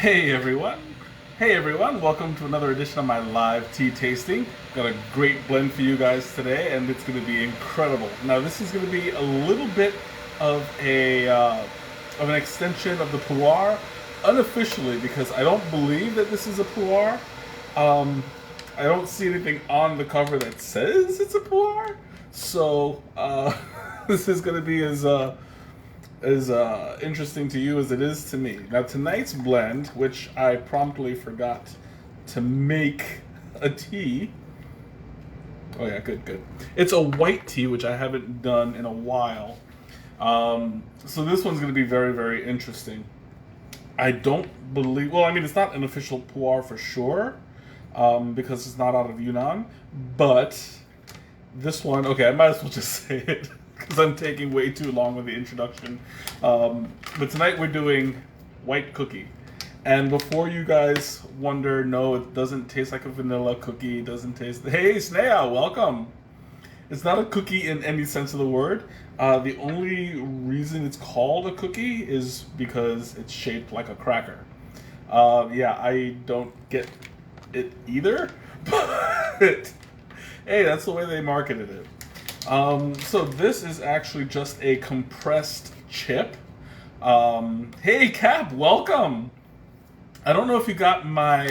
Hey everyone! Hey everyone! Welcome to another edition of my live tea tasting. Got a great blend for you guys today, and it's going to be incredible. Now, this is going to be a little bit of an extension of the pu'er, unofficially, because I don't believe that this is a pu'er. I don't see anything on the cover that says it's a pu'er, so this is going to be as interesting to you as it is to me. Now, tonight's blend, which I promptly forgot to make a tea. Oh yeah, good. It's a white tea, which I haven't done in a while. So this one's going to be very, very interesting. I don't believe. Well, I mean, it's not an official pu'er for sure, because it's not out of Yunnan. But this one, okay, I might as well just say it because I'm taking way too long with the introduction. But tonight we're doing white cookie. And before you guys wonder, no, it doesn't taste like a vanilla cookie. It doesn't taste. Hey, Snea, welcome. It's not a cookie in any sense of the word. The only reason it's called a cookie is because it's shaped like a cracker. Yeah, I don't get it either, but hey, that's the way they marketed it. So this is actually just a compressed chip. Hey Cap, welcome. I don't know if you got my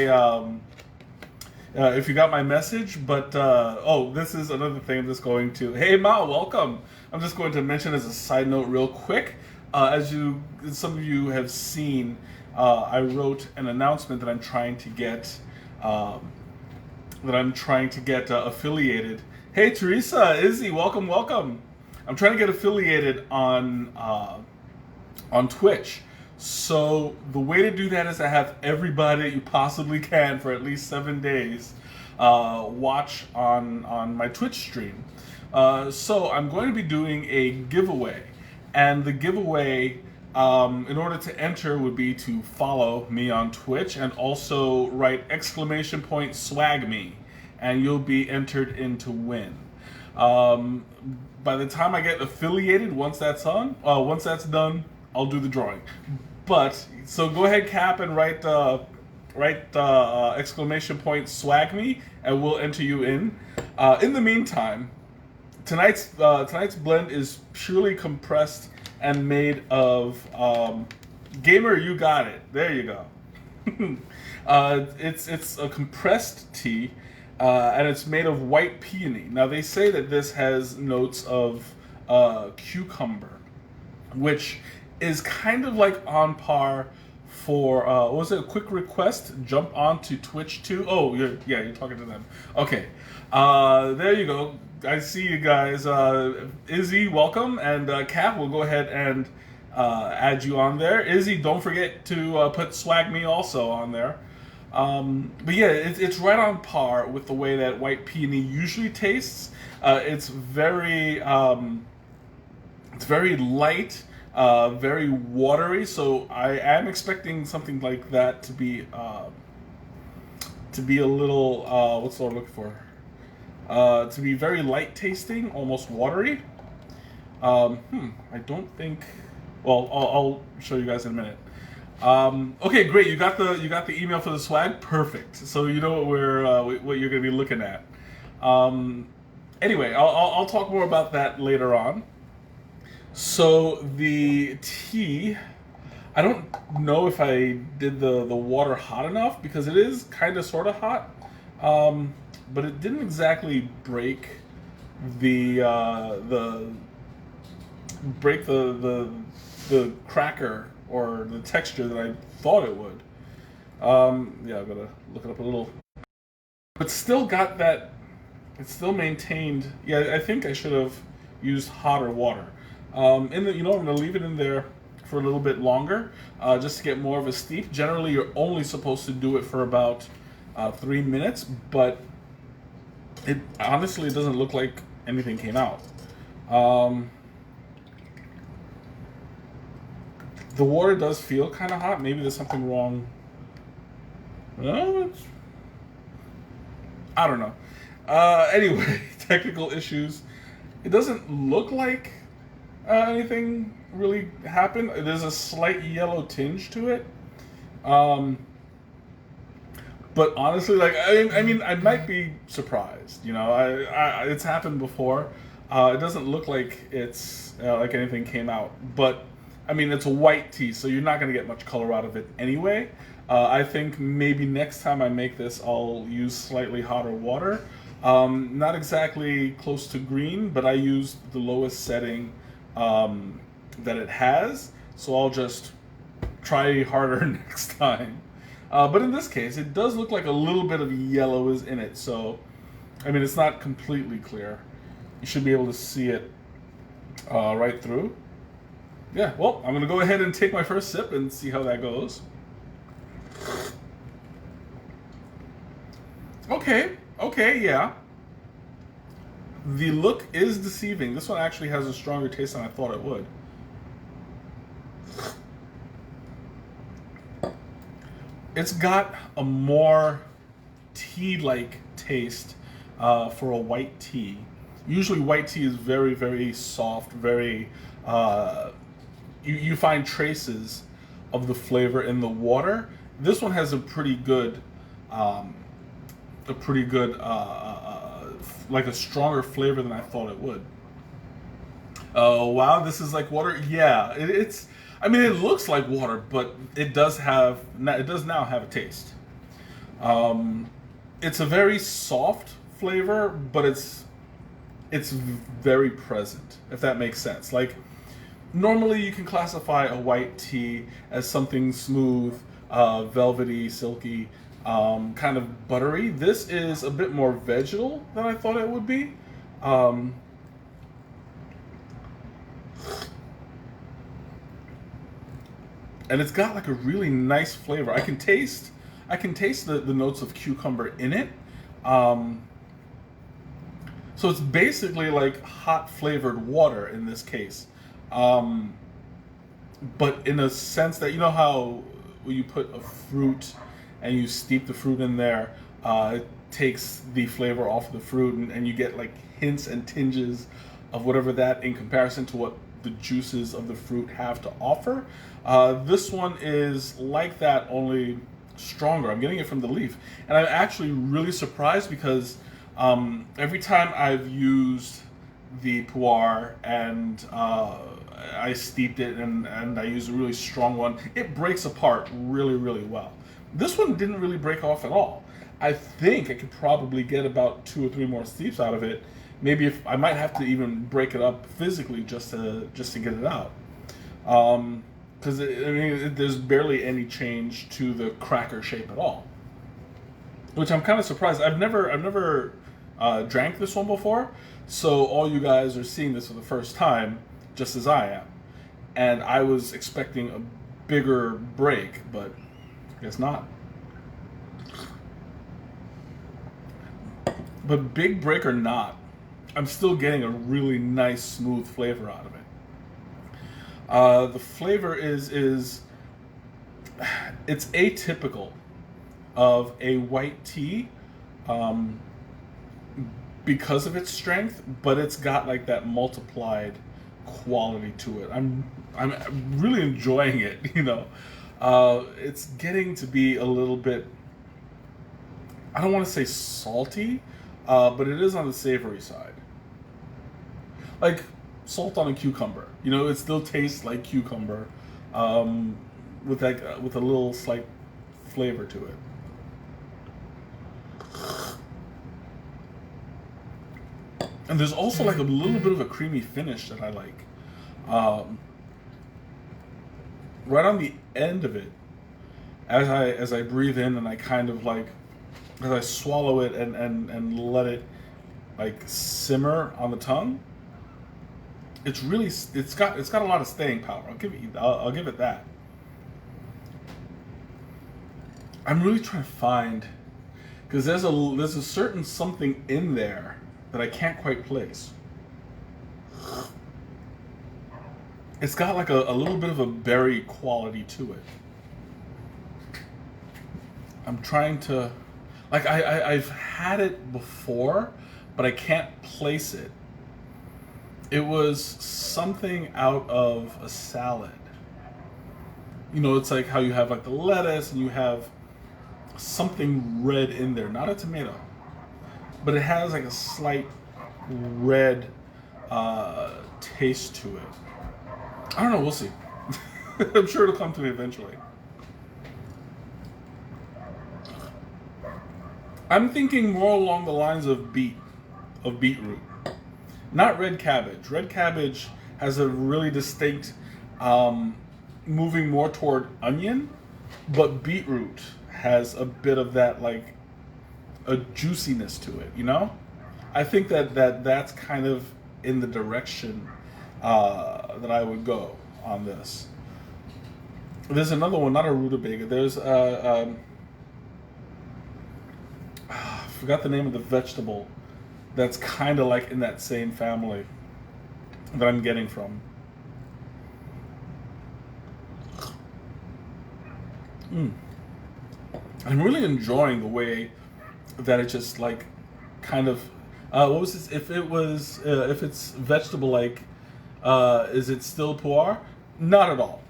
message, but oh, this is another thing I'm just going to. Hey Ma, welcome. I'm just going to mention as a side note real quick. As some of you have seen, I wrote an announcement that I'm trying to get affiliated. Hey Teresa, Izzy, welcome. I'm trying to get affiliated on Twitch. So the way to do that is to have everybody that you possibly can for at least 7 days watch on my Twitch stream. So I'm going to be doing a giveaway, and the giveaway, in order to enter, would be to follow me on Twitch and also write !swag me, and you'll be entered in to win. By the time I get affiliated, once that's done, I'll do the drawing. But so go ahead, Cap, and write !swag me, and we'll enter you in. In the meantime, tonight's blend is purely compressed and made of Gamer. You got it. There you go. It's a compressed tea. And it's made of white peony. Now, they say that this has notes of cucumber, which is kind of like on par for, what was it, a quick request? Jump onto Twitch too? Oh, you're talking to them. Okay, there you go. I see you guys. Izzy, welcome, and Cap, we'll go ahead and add you on there. Izzy, don't forget to put Swag Me also on there. But yeah, it's right on par with the way that white peony usually tastes. It's very light, very watery. So I am expecting something like that to be a little what's the word I'm looking for? To be very light tasting, almost watery. I don't think. Well, I'll show you guys in a minute. Okay, great. You got the email for the swag. Perfect. So you know what you're going to be looking at. Anyway, I'll talk more about that later on. So the tea, I don't know if I did the water hot enough because it is kind of sort of hot, but it didn't exactly break the cracker or the texture that I thought it would. Yeah, I've got to look it up a little. But still got that, it still maintained, yeah, I think I should have used hotter water. I'm going to leave it in there for a little bit longer, just to get more of a steep. Generally, you're only supposed to do it for about 3 minutes, but it honestly doesn't look like anything came out. The water does feel kind of hot. Maybe there's something wrong. No, I don't know. Anyway, technical issues. It doesn't look like anything really happened. There's a slight yellow tinge to it. Um, but honestly, like I mean, I might be surprised. You know, it's happened before. It doesn't look like it's like anything came out, but I mean, it's a white tea, so you're not going to get much color out of it anyway. I think maybe next time I make this, I'll use slightly hotter water. Not exactly close to green, but I used the lowest setting that it has, so I'll just try harder next time. But in this case, it does look like a little bit of yellow is in it, so I mean, it's not completely clear. You should be able to see it right through. Yeah, well, I'm going to go ahead and take my first sip and see how that goes. Okay, yeah. The look is deceiving. This one actually has a stronger taste than I thought it would. It's got a more tea-like taste for a white tea. Usually white tea is very, very soft, very... you find traces of the flavor in the water. This one has a pretty good... like a stronger flavor than I thought it would. Oh wow, this is like water. Yeah, it's. I mean, it looks like water, but it does now have a taste. It's a very soft flavor, but it's very present. If that makes sense. Like normally, you can classify a white tea as something smooth, velvety, silky, kind of buttery. This is a bit more vegetal than I thought it would be. And it's got like a really nice flavor. I can taste the notes of cucumber in it. So it's basically like hot flavored water in this case. But in a sense that, you know how when you put a fruit and you steep the fruit in there, it takes the flavor off of the fruit, and you get like hints and tinges of whatever that in comparison to what the juices of the fruit have to offer. This one is like that, only stronger. I'm getting it from the leaf, and I'm actually really surprised because every time I've used the pu'er and I steeped it and I used a really strong one, it breaks apart really, really well. This one didn't really break off at all. I think I could probably get about 2 or 3 more steeps out of it. Maybe if I might have to even break it up physically just to get it out. Because there's barely any change to the cracker shape at all, which I'm kind of surprised. I've never drank this one before, so all you guys are seeing this for the first time, just as I am. And I was expecting a bigger break, but I guess not. But big break or not, I'm still getting a really nice, smooth flavor out of it. The flavor is it's atypical of a white tea because of its strength, but it's got like that multiplied quality to it. I'm really enjoying it. You know, it's getting to be a little bit. I don't want to say salty, but it is on the savory side. Like salt on a cucumber. You know, it still tastes like cucumber, with a little slight flavor to it. And there's also like a little bit of a creamy finish that I like. Right on the end of it, as I breathe in and I kind of like as I swallow it and let it like simmer on the tongue. It's got a lot of staying power. I'll give it that. I'm really trying to find, because there's a certain something in there that I can't quite place. It's got like a little bit of a berry quality to it. I'm trying to, like I've had it before, but I can't place it. It was something out of a salad. You know, it's like how you have like the lettuce and you have something red in there, not a tomato, but it has like a slight red taste to it. I don't know. We'll see. I'm sure it'll come to me eventually. I'm thinking more along the lines of beetroot, not red cabbage. Red cabbage has a really distinct moving more toward onion, but beetroot has a bit of that like a juiciness to it. You know, I think that's kind of in the direction that I would go on this. There's another one, not a rutabaga. There's I forgot the name of the vegetable that's kind of like in that same family that I'm getting from. I'm really enjoying the way that it just like kind of what was this? If it's vegetable like is it still puar? Not at all.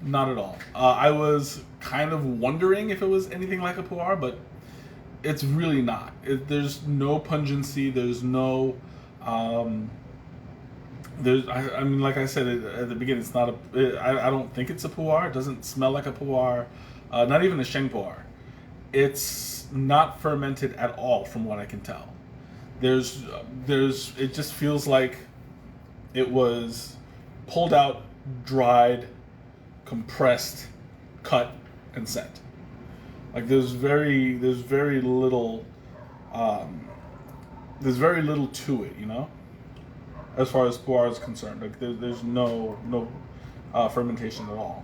Not at all. I was kind of wondering if it was anything like a puar, but it's really not. There's no pungency. There's no. I mean, like I said at the beginning, it's not a. I don't think it's a puar. It doesn't smell like a puar. Not even a sheng puar. It's not fermented at all, from what I can tell. There's. It just feels like it was pulled out, dried, compressed, cut, and sent. Like there's very little to it, you know, as far as pu'er is concerned. Like there's no fermentation at all.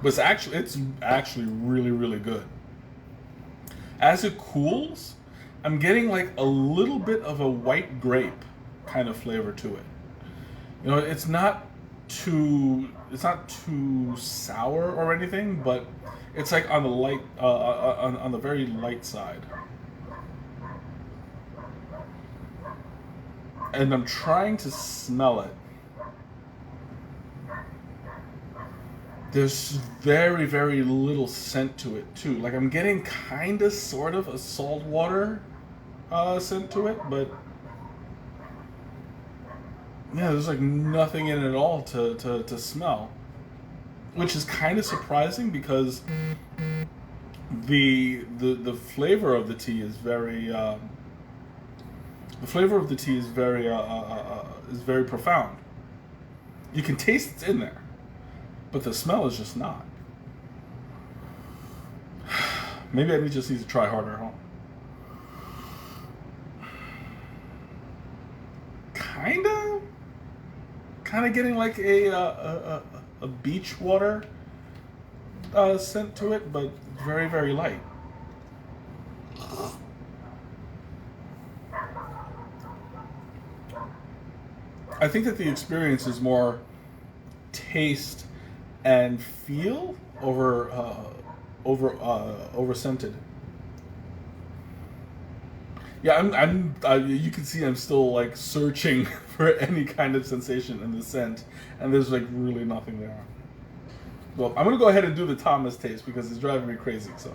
But it's actually really really good. As it cools, I'm getting like a little bit of a white grape kind of flavor to it. You know, it's not too sour or anything, but it's like on the light on the very light side. And I'm trying to smell it. There's very very little scent to it too. Like I'm getting kind of sort of a saltwater scent to it, but yeah, there's like nothing in it at all to smell, which is kind of surprising because the flavor of the tea is very is very profound. You can taste it's in there, but the smell is just not. Maybe I just need to try harder, huh? Kind of getting like a beach water scent to it, but very very light. I think that the experience is more taste and feel over scented. Yeah, you can see I'm still like searching for any kind of sensation in the scent, and there's like really nothing there. Well, I'm gonna go ahead and do the Thomas taste because it's driving me crazy. So.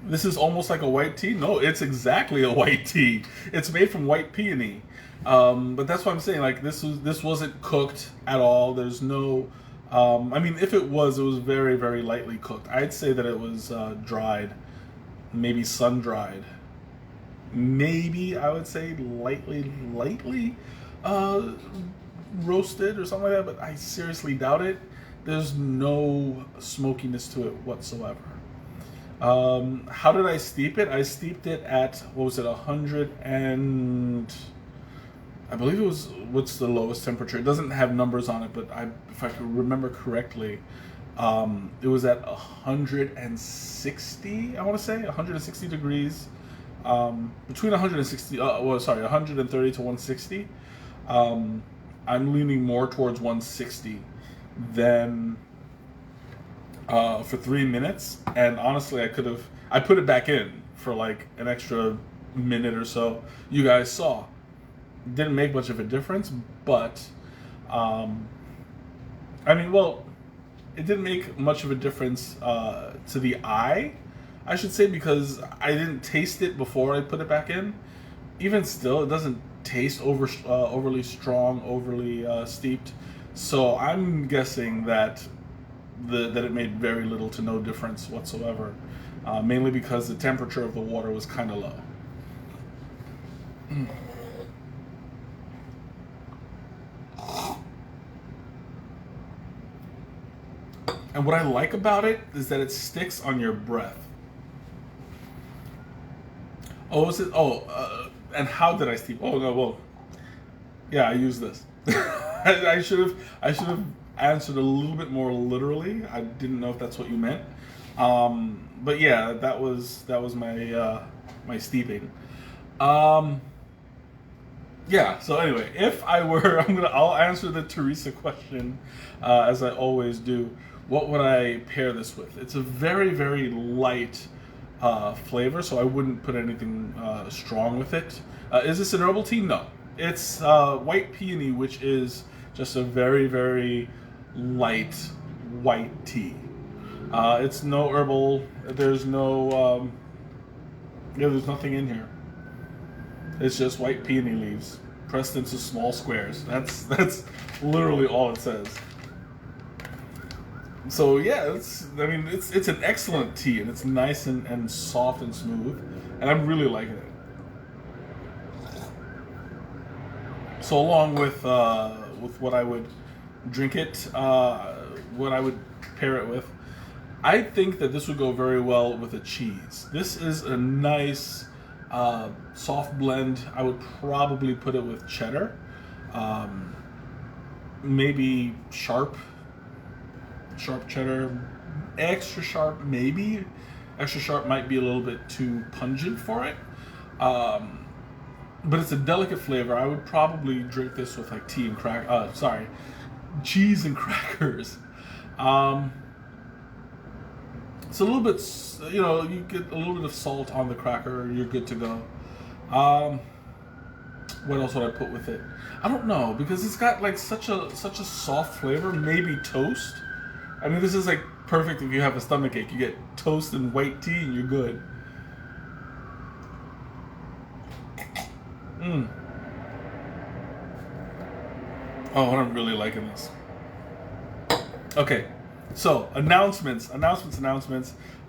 This is almost like a white tea. No, it's exactly a white tea. It's made from white peony. But that's what I'm saying. Like this wasn't cooked at all. There's no. I mean, if it was very very lightly cooked. I'd say that it was dried, maybe sun dried. Maybe I would say lightly roasted or something like that. But I seriously doubt it. There's no smokiness to it whatsoever. How did I steep it? I steeped it at, what was it, 100 and... I believe it was, what's the lowest temperature? It doesn't have numbers on it, but if I can remember correctly, it was at 160, I want to say, 160 degrees. Between 160, 130 to 160. I'm leaning more towards 160 than for 3 minutes, and honestly, I put it back in for like an extra minute or so. You guys saw, didn't make much of a difference, but um, I mean, well, it didn't make much of a difference to the eye, I should say, because I didn't taste it before I put it back in. Even still, it doesn't taste overly strong, overly steeped. So I'm guessing that that it made very little to no difference whatsoever, mainly because the temperature of the water was kind of low. And what I like about it is that it sticks on your breath. Oh, is it? Oh, and how did I steep? Oh no, well, yeah, I use this. I should have answered a little bit more literally. I didn't know if that's what you meant. But yeah, that was my my steeping. Um, yeah. So anyway, if I were, I'll answer the Teresa question as I always do. What would I pair this with? It's a very very light flavor, so I wouldn't put anything strong with it. Is this an herbal tea? No. It's white peony, which is just a very, very light white tea. It's no herbal. There's no, yeah, there's nothing in here. It's just white peony leaves pressed into small squares. That's literally all it says. So yeah, I mean it's an excellent tea, and it's nice and soft and smooth, and I'm really liking it. So along with what I would drink it, what I would pair it with, I think that this would go very well with a cheese. This is a nice soft blend. I would probably put it with cheddar, um, maybe sharp cheddar, extra sharp maybe. Extra sharp might be a little bit too pungent for it. Um, but it's a delicate flavor. I would probably drink this with like tea and cheese and crackers. Um, it's a little bit, you get a little bit of salt on the cracker, you're good to go. Um, what else would I put with it? I don't know, because it's got like such a soft flavor. Maybe toast. I mean, this is like perfect if you have a stomach ache. You get toast and white tea, and you're good. Mm. Oh, I'm really liking this. Okay, so announcements.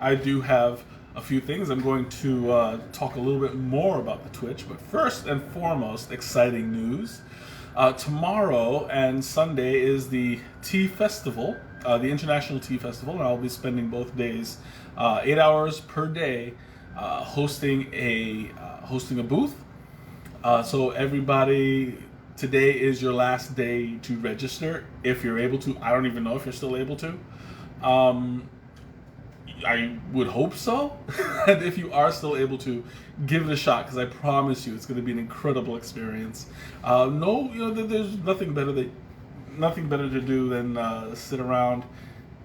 I do have a few things. I'm going to talk a little bit more about the Twitch, but first and foremost, exciting news. Tomorrow and Sunday is the Tea Festival, the International Tea Festival, and I'll be spending both days, 8 hours per day, hosting a booth. So everybody, today is your last day to register if you're able to. I don't even know if you're still able to. Um, I would hope so. And if you are still able to, give it a shot, because I promise you it's going to be an incredible experience. No, there's nothing better to do than sit around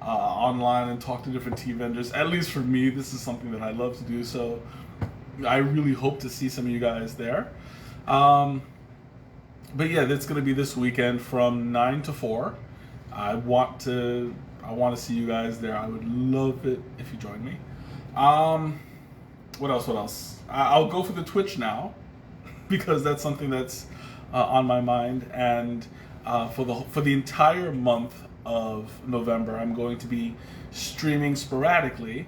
online and talk to different tea vendors. At least for me, this is something that I love to do. So I really hope to see some of you guys there. But yeah, that's going to be this weekend from 9 to 4. I want to see you guys there. I would love it if you join me. What else? I'll go for the Twitch now because that's something that's on my mind. And for the entire month of November, I'm going to be streaming sporadically,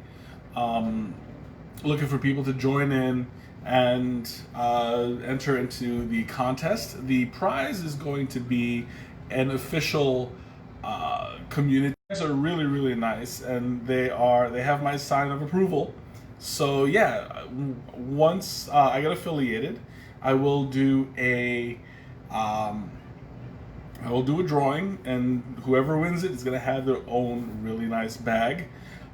looking for people to join in and enter into the contest. The prize is going to be an official community. They are really really nice, and they have my sign of approval. So yeah, once I get affiliated, I will do um, a drawing, and whoever wins it is going to have their own really nice bag.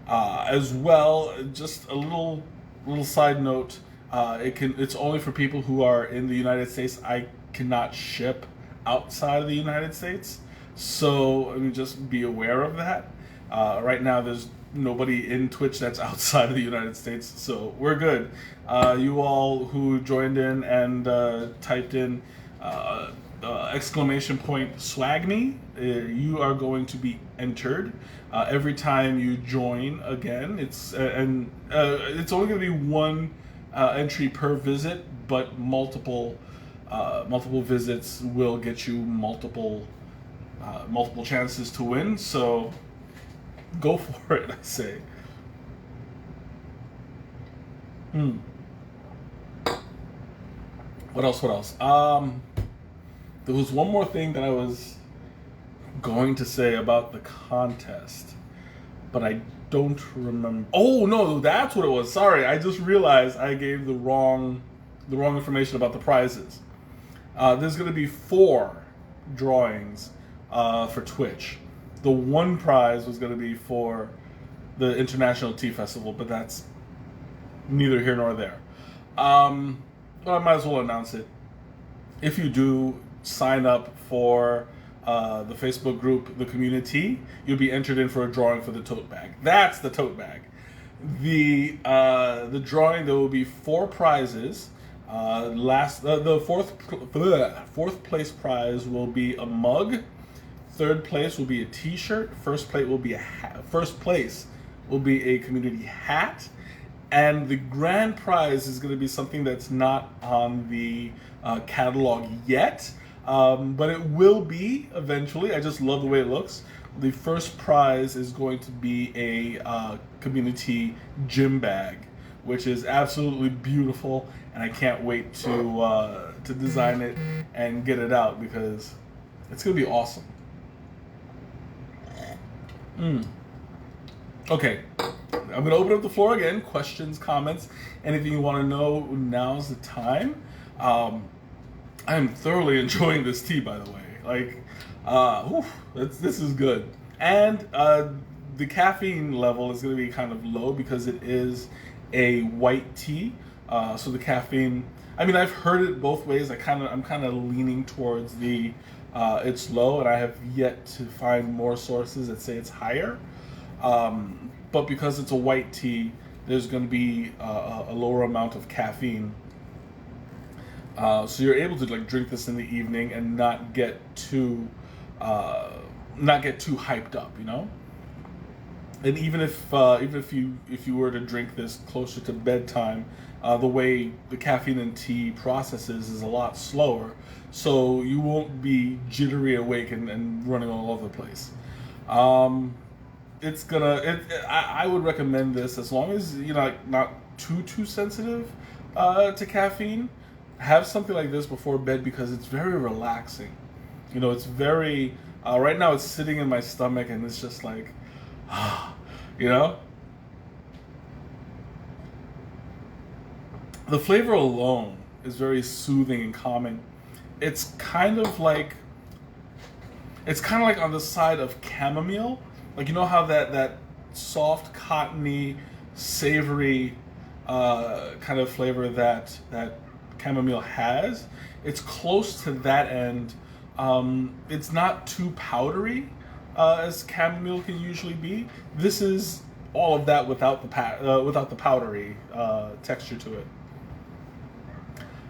As well, just a little side note. It's only for people who are in the United States. I cannot ship outside of the United States, so I mean, just be aware of that. Right now, there's nobody in Twitch that's outside of the United States, so we're good. You all who joined in and typed in exclamation point swag me, you are going to be entered. Every time you join again, it's only going to be one entry per visit, but multiple visits will get you multiple chances to win. So go for it, I say. What else? There was one more thing that I was going to say about the contest, but I don't remember. Oh no, that's what it was. Sorry, I just realized I gave the wrong information about the prizes. There's going to be 4 drawings for Twitch. The one prize was going to be for the International Tea Festival, but that's neither here nor there. But I might as well announce it. If you do sign up for the Facebook group TheCommuni-Tea, you'll be entered in for a drawing for the tote bag. That's the tote bag. The drawing, there will be 4 prizes. The fourth place prize will be a mug. Third place will be a T-shirt. First place will be a community hat, and the grand prize is going to be something that's not on the catalog yet, but it will be eventually. I just love the way it looks. The first prize is going to be a community gym bag, which is absolutely beautiful, and I can't wait to design it and get it out because it's going to be awesome. Okay, I'm going to open up the floor again. Questions, comments, anything you want to know, now's the time. I'm thoroughly enjoying this tea, by the way. This is good. And the caffeine level is going to be kind of low because it is a white tea. So the caffeine, I mean, I've heard it both ways. I'm kind of leaning towards the it's low, and I have yet to find more sources that say it's higher. But because it's a white tea, there's going to be a lower amount of caffeine. So you're able to drink this in the evening and not get too hyped up, you know. And even if you were to drink this closer to bedtime, the way the caffeine in tea processes is a lot slower, so you won't be jittery awake and running all over the place. I would recommend this as long as you're not too sensitive to caffeine. Have something like this before bed because it's very relaxing. You know, it's very right now it's sitting in my stomach and it's just like you know. The flavor alone is very soothing and calming. It's kind of like on the side of chamomile. Like, you know how that soft, cottony, savory kind of flavor that chamomile has? It's close to that end. It's not too powdery as chamomile can usually be. This is all of that without the powdery texture to it.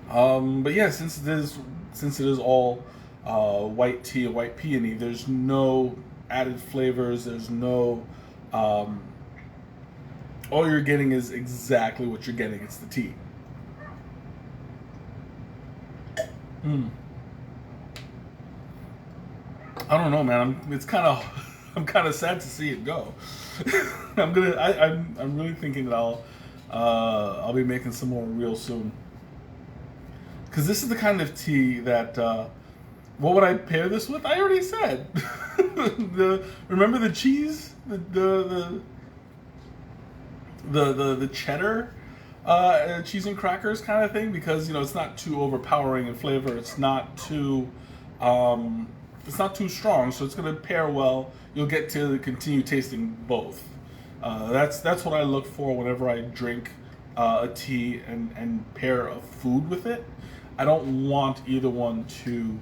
But yeah, since it is all white tea, white peony, there's no added flavors. There's no. All you're getting is exactly what you're getting. It's the tea. I don't know, man. I'm kind of sad to see it go. I'm really thinking that I'll be making some more real soon. Because this is the kind of tea that, what would I pair this with? I already said. Remember the cheese? The cheddar cheese and crackers kind of thing? Because, it's not too overpowering in flavor. It's not too strong, so it's going to pair well. You'll get to continue tasting both. That's what I look for whenever I drink a tea and pair a food with it. I don't want either one to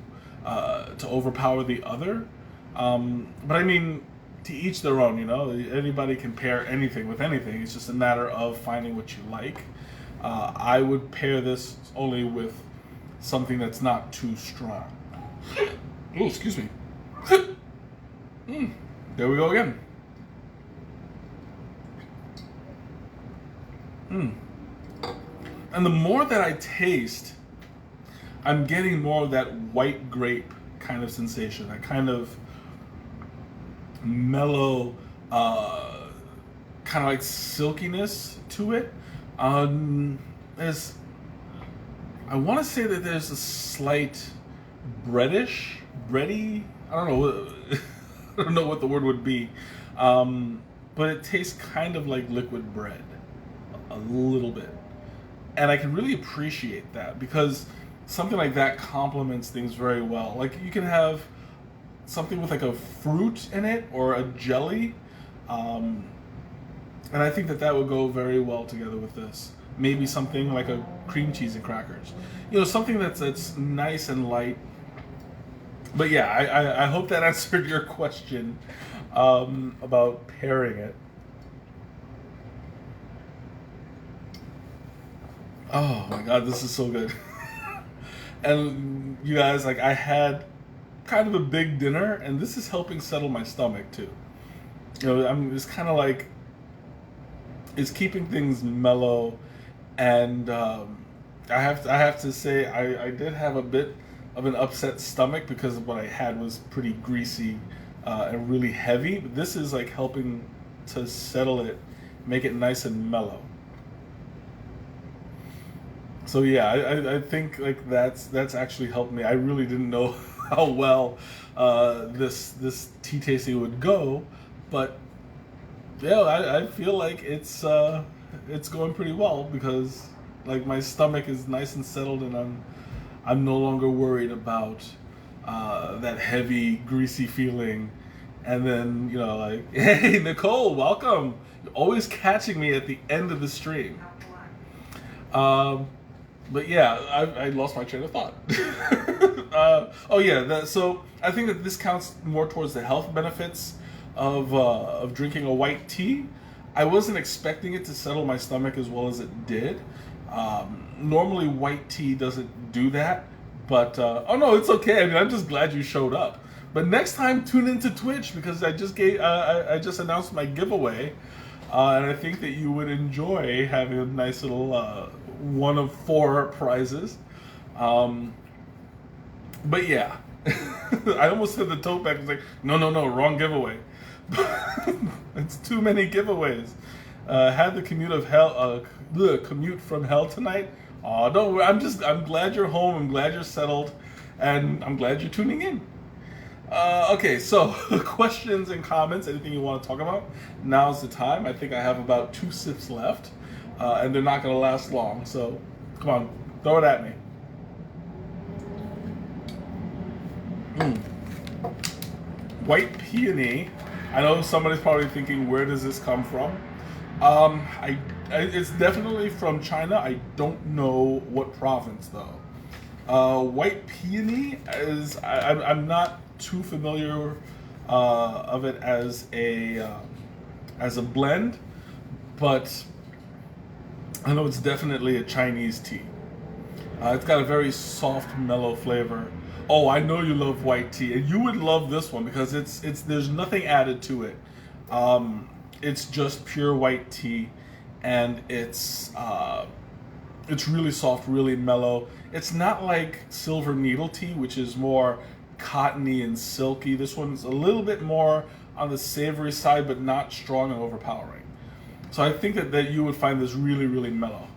overpower the other. But I mean, to each their own, you know. Anybody can pair anything with anything. It's just a matter of finding what you like. I would pair this only with something that's not too strong. Oh, excuse me. There we go again. And the more that I taste, I'm getting more of that white grape kind of sensation, that kind of mellow, kind of like silkiness to it. There's, I want to say that there's a slight bready. I don't know. I don't know what the word would be, but it tastes kind of like liquid bread, a little bit, and I can really appreciate that because something like that complements things very well. Like you can have something with like a fruit in it or a jelly, and I think that that would go very well together with this. Maybe something like a cream cheese and crackers, you know, something that's nice and light. But yeah, I hope that answered your question about pairing it. Oh my god, this is so good. And you guys, like, I had kind of a big dinner, and this is helping settle my stomach too. You know, it's kind of like it's keeping things mellow, and I have to say I did have a bit of an upset stomach because what I had was pretty greasy and really heavy. But this is like helping to settle it, make it nice and mellow. So yeah, I think like that's actually helped me. I really didn't know how well this tea tasting would go, but yeah, I feel like it's going pretty well because like my stomach is nice and settled, and I'm no longer worried about that heavy, greasy feeling. And then, you know, like, hey, Nicole, welcome. You're always catching me at the end of the stream. But yeah, I lost my train of thought. Oh yeah, so I think that this counts more towards the health benefits of drinking a white tea. I wasn't expecting it to settle my stomach as well as it did. Normally white tea doesn't do that, but oh no, it's okay. I mean, I'm just glad you showed up. But next time, tune into Twitch because I just announced my giveaway, and I think that you would enjoy having a nice little one of 4 prizes. But yeah, I almost said the tote bag was like, no, wrong giveaway. It's too many giveaways. Had the commute from hell tonight. Oh, don't worry. I'm glad you're home. I'm glad you're settled, and I'm glad you're tuning in. Okay, so questions and comments, anything you want to talk about, now's the time. I think I have about 2 sips left, and they're not going to last long, so come on, throw it at me. White peony. I know somebody's probably thinking, where does this come from? It's definitely from China. I don't know what province, though. White peony is, I'm not too familiar of it as a blend, but I know it's definitely a Chinese tea. It's got a very soft, mellow flavor. Oh, I know you love white tea, and you would love this one because it's there's nothing added to it. It's just pure white tea, and it's really soft, really mellow. It's not like silver needle tea, which is more cottony and silky. This one's a little bit more on the savory side, but not strong and overpowering. So I think that you would find this really, really mellow.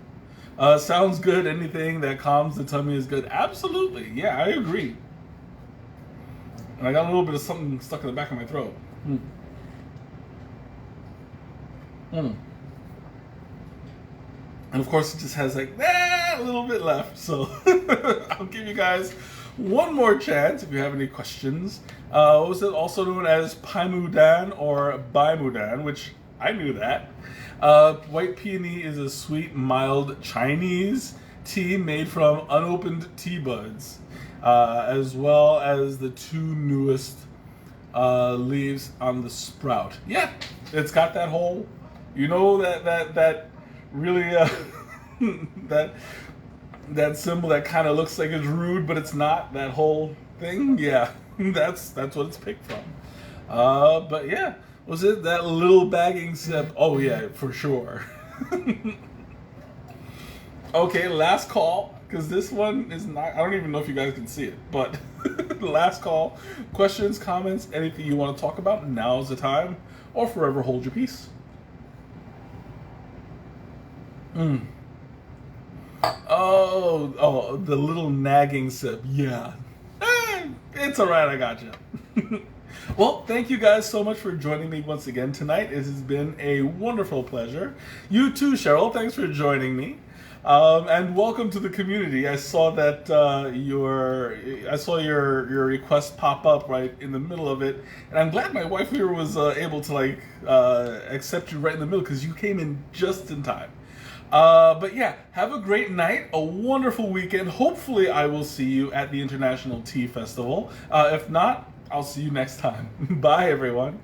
Sounds good. Anything that calms the tummy is good. Absolutely. Yeah, I agree. And I got a little bit of something stuck in the back of my throat. And of course, it just has like a little bit left. So I'll give you guys one more chance if you have any questions. What was it also known as Pai Mudan or Bai Mudan, which I knew that. White peony is a sweet, mild Chinese tea made from unopened tea buds, as well as the 2 newest leaves on the sprout. Yeah, it's got that whole, you know, that really that symbol that kind of looks like it's rude, but it's not. That whole thing, yeah, that's what it's picked from. But yeah, was it that little bagging sip? Oh yeah, for sure. Okay, last call, because this one is not, I don't even know if you guys can see it, but last call. Questions, comments, anything you want to talk about, now's the time, or forever hold your peace. Oh, the little nagging sip. Yeah. It's alright, I got you. Well, thank you guys so much for joining me once again tonight. It has been a wonderful pleasure. You too, Cheryl. Thanks for joining me. And welcome to the community. I saw that your request pop up right in the middle of it, and I'm glad my wife here was able to accept you right in the middle because you came in just in time. But yeah, have a great night, a wonderful weekend. Hopefully, I will see you at the International Tea Festival. If not, I'll see you next time. Bye, everyone.